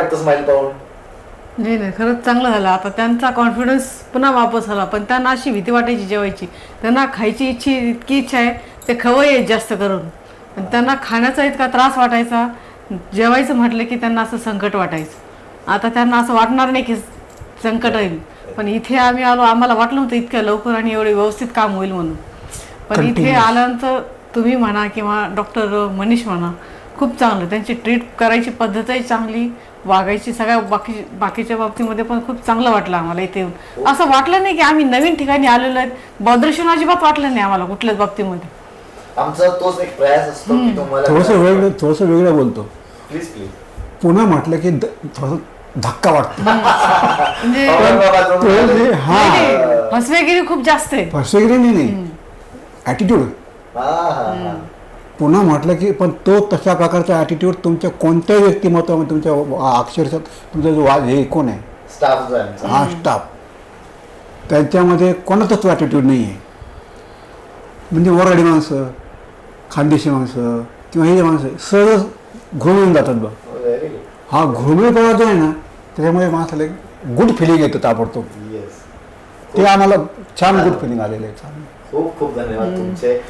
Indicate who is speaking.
Speaker 1: वाटतं स्माइल पाहून?
Speaker 2: नाही नाही, खरंच चांगलं झालं. आता त्यांचा कॉन्फिडन्स पुन्हा वापस आला. पण त्यांना अशी भीती वाटायची जेवायची. त्यांना खायची इतकी इच्छा आहे, ते खवय्ये जास्त करून. आणि त्यांना खाण्याचा इतका त्रास वाटायचा, जेवायचं म्हटलं की त्यांना असं संकट वाटायचं. आता त्यांना असं वाटणार नाही की संकट येईल. पण इथे आम्ही आलो, आम्हाला वाटलं नव्हतं इतक्या लवकर आणि एवढे व्यवस्थित काम होईल म्हणून. पण इथे आल्यानंतर तुम्ही म्हणा किंवा डॉक्टर मनीष म्हणा, खूप चांगलं. त्यांची ट्रीट करायची पद्धतही चांगली, वागायची सगळ्या बाकीच्या बाबतीमध्ये पण खूप चांगलं वाटलं आम्हाला इथे येऊन. असं वाटलं नाही की आम्ही नवीन ठिकाणी आलेलो आहेत. बॉदरेशन अजिबात वाटलं नाही आम्हाला कुठल्याच बाबतीमध्ये.
Speaker 1: आमचा तोच एक प्रयास असतो की तुम्हाला
Speaker 3: थोडंसं वेगळं बोलतो.
Speaker 1: Please please.
Speaker 3: पुन्हा म्हटलं की थोडंसं धक्का वाटतो.
Speaker 2: म्हणजे फसवेगिरी खूप जास्त आहे.
Speaker 3: फसवेगिरी नाही, ॲटिट्यूड. पुन्हा म्हटलं की पण तो तशा प्रकारचा ॲटिट्यूड तुमच्या कोणत्याही व्यक्तिमत्वामध्ये, तुमच्या अक्षरशः तुमचा जो हे कोण आहे,
Speaker 1: स्टाफ जो आहे
Speaker 3: हा स्टाफ, त्यांच्यामध्ये कोणाचाच ॲटिट्यूड नाही आहे. म्हणजे वराडी माणसं, खानदेशी माणसं किंवा हे माणसं सहज घुमून जातात बघ. हा घुमळेपणा जो आहे ना, त्याच्यामुळे माणसाला एक गुड फिलिंग येतं ताबडतोब. ते आम्हाला छान गुड फिलिंग आलेलं आहे.
Speaker 1: खूप खूप धन्यवाद तुमचे.